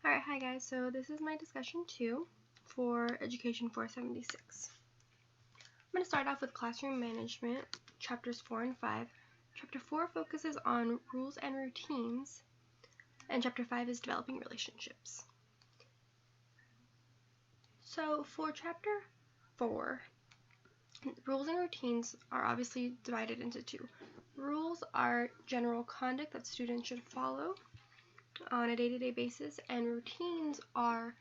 Alright, hi guys, so this is my discussion 2 for Education 476. I'm going to start off with Classroom Management, Chapters 4 and 5. Chapter 4 focuses on rules and routines, and Chapter 5 is developing relationships. So for Chapter 4, rules and routines are obviously divided into two. Rules are general conduct that students should follow on a day-to-day basis, and routines are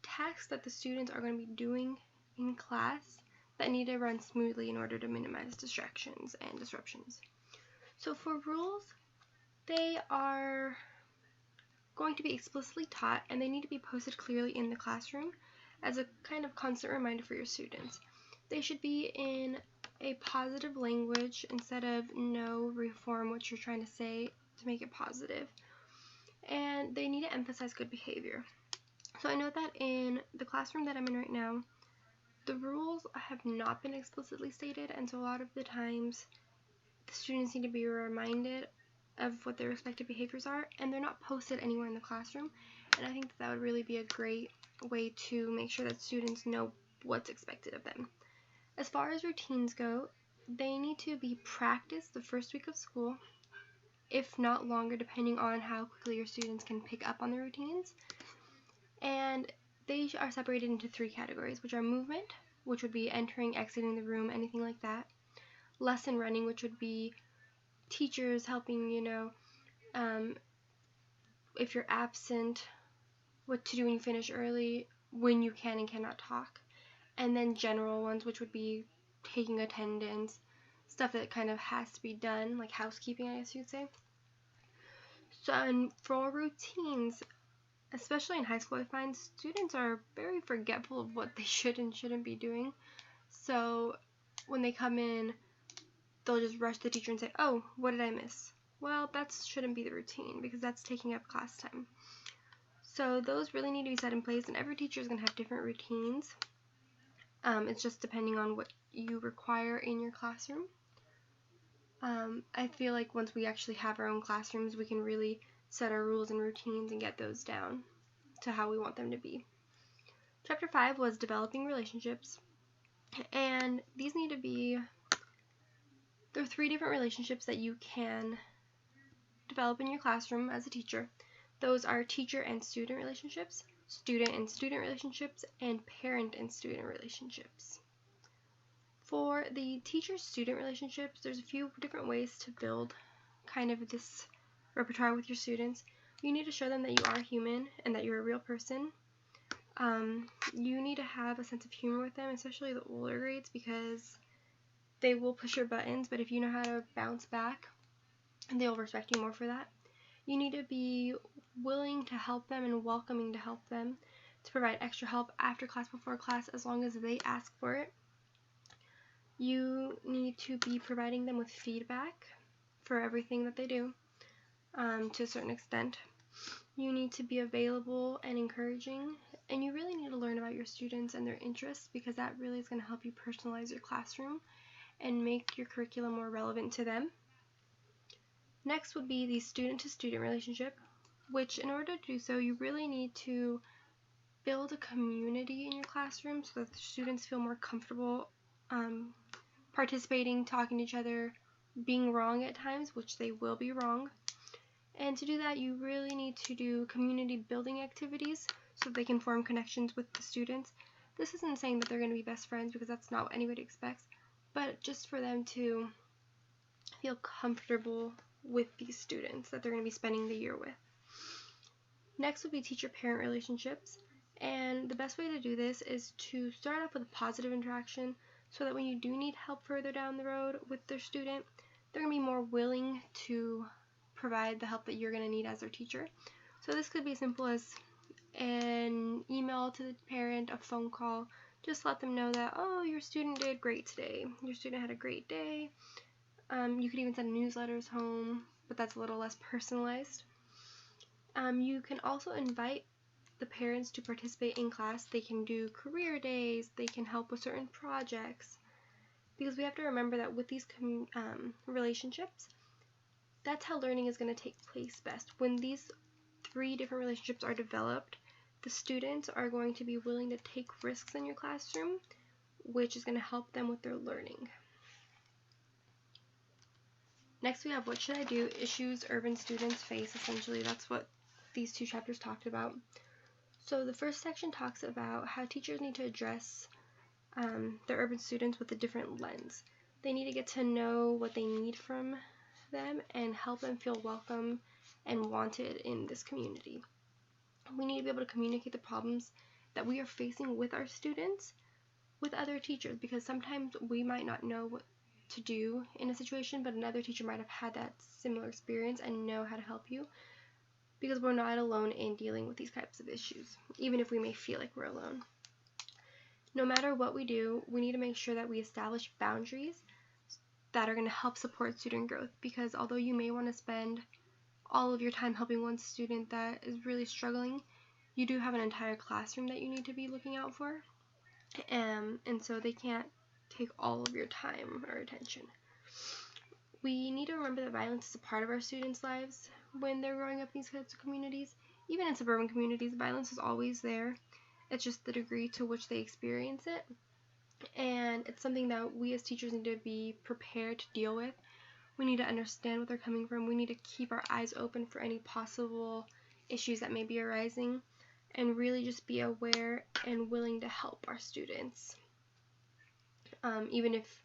tasks that the students are going to be doing in class that need to run smoothly in order to minimize distractions and disruptions. So for rules, they are going to be explicitly taught and they need to be posted clearly in the classroom as a kind of constant reminder for your students. They should be in a positive language instead of no, reform what you're trying to say to make it positive. And they need to emphasize good behavior. So I know that in the classroom that I'm in right now, the rules have not been explicitly stated, and so a lot of the times the students need to be reminded of what their respective behaviors are, and they're not posted anywhere in the classroom. And I think that would really be a great way to make sure that students know what's expected of them. As far as routines go, they need to be practiced the first week of school, if not longer, depending on how quickly your students can pick up on the routines. And they are separated into three categories, which are movement, which would be entering, exiting the room, anything like that. Lesson running, which would be teachers helping if you're absent, what to do when you finish early, when you can and cannot talk. And then general ones, which would be taking attendance, stuff that kind of has to be done, like housekeeping, I guess you'd say. So, and for routines, especially in high school, I find students are very forgetful of what they should and shouldn't be doing. So when they come in, they'll just rush the teacher and say, oh, what did I miss? Well, that shouldn't be the routine because that's taking up class time. So those really need to be set in place, and every teacher is going to have different routines. It's just depending on what you require in your classroom. I feel like once we actually have our own classrooms, we can really set our rules and routines and get those down to how we want them to be. Chapter 5 was developing relationships, and these need to be, there are 3 different relationships that you can develop in your classroom as a teacher. Those are teacher and student relationships, student and student relationships, and parent and student relationships. For the teacher-student relationships, there's a few different ways to build kind of this repertoire with your students. You need to show them that you are human and that you're a real person. You need to have a sense of humor with them, especially the older grades, because they will push your buttons, but if you know how to bounce back, they'll respect you more for that. You need to be willing to help them and welcoming to help them, to provide extra help after class, before class, as long as they ask for it. You need to be providing them with feedback for everything that they do, to a certain extent. You need to be available and encouraging, and you really need to learn about your students and their interests, because that really is going to help you personalize your classroom and make your curriculum more relevant to them. Next would be the student-to-student relationship, which in order to do so, you really need to build a community in your classroom so that the students feel more comfortable participating, talking to each other, being wrong at times, which they will be wrong. And to do that, you really need to do community building activities so they can form connections with the students. This isn't saying that they're going to be best friends, because that's not what anybody expects, but just for them to feel comfortable with these students that they're going to be spending the year with. Next would be teacher-parent relationships, and the best way to do this is to start off with a positive interaction, so that when you do need help further down the road with their student, they're going to be more willing to provide the help that you're going to need as their teacher. So this could be as simple as an email to the parent, a phone call, just let them know that, oh, your student did great today, your student had a great day. You could even send newsletters home, but that's a little less personalized. You can also invite the parents to participate in class. They can do career days, they can help with certain projects, because we have to remember that with these relationships, that's how learning is going to take place best. When these 3 different relationships are developed, the students are going to be willing to take risks in your classroom, which is going to help them with their learning. Next we have what should I do? Issues urban students face. Essentially that's what these two chapters talked about. So the first section talks about how teachers need to address the urban students with a different lens. They need to get to know what they need from them and help them feel welcome and wanted in this community. We need to be able to communicate the problems that we are facing with our students with other teachers, because sometimes we might not know what to do in a situation, but another teacher might have had that similar experience and know how to help you, because we're not alone in dealing with these types of issues, even if we may feel like we're alone. No matter what we do, we need to make sure that we establish boundaries that are going to help support student growth, because although you may want to spend all of your time helping one student that is really struggling, you do have an entire classroom that you need to be looking out for, and so they can't take all of your time or attention. We need to remember that violence is a part of our students' lives when they're growing up in these kinds of communities. Even in suburban communities, violence is always there. It's just the degree to which they experience it, and it's something that we as teachers need to be prepared to deal with. We need to understand what they're coming from. We need to keep our eyes open for any possible issues that may be arising, and really just be aware and willing to help our students. Even if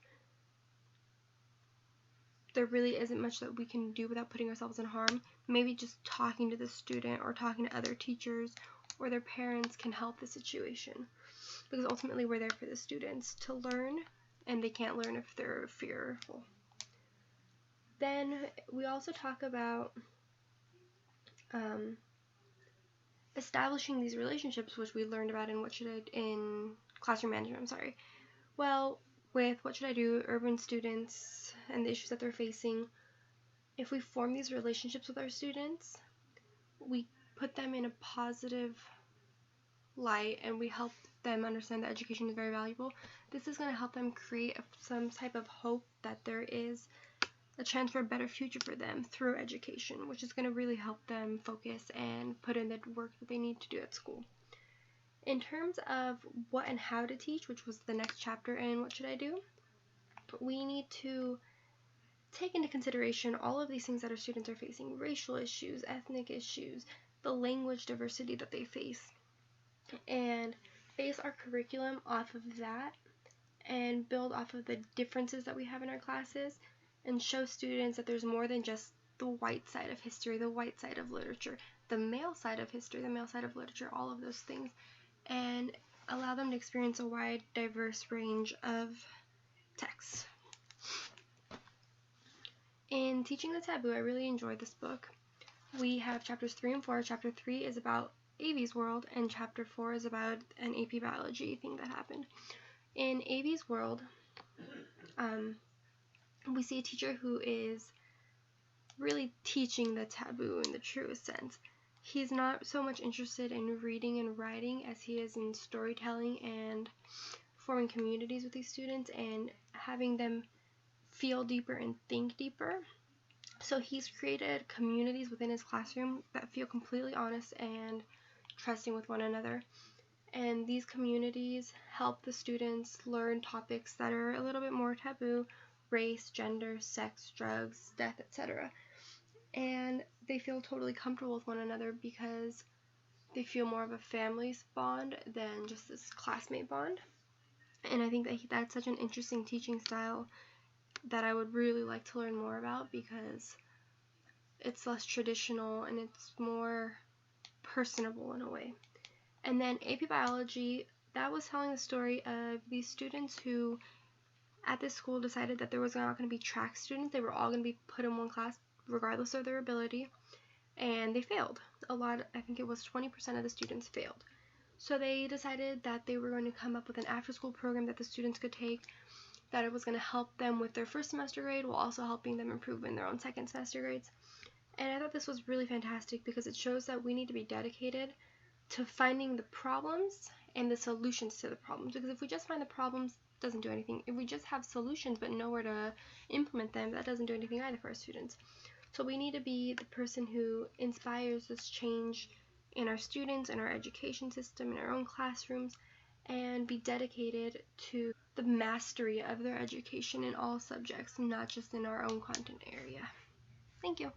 there really isn't much that we can do without putting ourselves in harm, maybe just talking to the student or talking to other teachers or their parents can help the situation, because ultimately we're there for the students to learn, and they can't learn if they're fearful. Then we also talk about establishing these relationships, which we learned about in classroom management. Well, with what should I do, urban students and the issues that they're facing, if we form these relationships with our students, we put them in a positive light and we help them understand that education is very valuable. This is going to help them create some type of hope that there is a chance for a better future for them through education, which is going to really help them focus and put in the work that they need to do at school. In terms of what and how to teach, which was the next chapter in what should I do, we need to take into consideration all of these things that our students are facing: racial issues, ethnic issues, the language diversity that they face, and base our curriculum off of that and build off of the differences that we have in our classes, and show students that there's more than just the white side of history, the white side of literature, the male side of history, the male side of literature, all of those things, and allow them to experience a wide, diverse range of texts. In Teaching the Taboo, I really enjoyed this book. We have chapters 3 and 4. Chapter 3 is about Avy's world, and chapter 4 is about an AP biology thing that happened. In Avy's world, we see a teacher who is really teaching the taboo in the truest sense. He's not so much interested in reading and writing as he is in storytelling and forming communities with these students and having them feel deeper and think deeper. So he's created communities within his classroom that feel completely honest and trusting with one another. And these communities help the students learn topics that are a little bit more taboo: race, gender, sex, drugs, death, etc. And they feel totally comfortable with one another because they feel more of a family bond than just this classmate bond. And I think that that's such an interesting teaching style that I would really like to learn more about, because it's less traditional and it's more personable in a way. And then AP Biology, that was telling the story of these students who at this school decided that there was not going to be track students. They were all going to be put in one class regardless of their ability, and they failed. I think it was 20% of the students failed. So they decided that they were going to come up with an after-school program that the students could take, that it was going to help them with their first semester grade while also helping them improve in their own second semester grades. And I thought this was really fantastic because it shows that we need to be dedicated to finding the problems and the solutions to the problems, because if we just find the problems, it doesn't do anything. If we just have solutions but nowhere to implement them, that doesn't do anything either for our students. So we need to be the person who inspires this change in our students, in our education system, in our own classrooms, and be dedicated to the mastery of their education in all subjects, not just in our own content area. Thank you.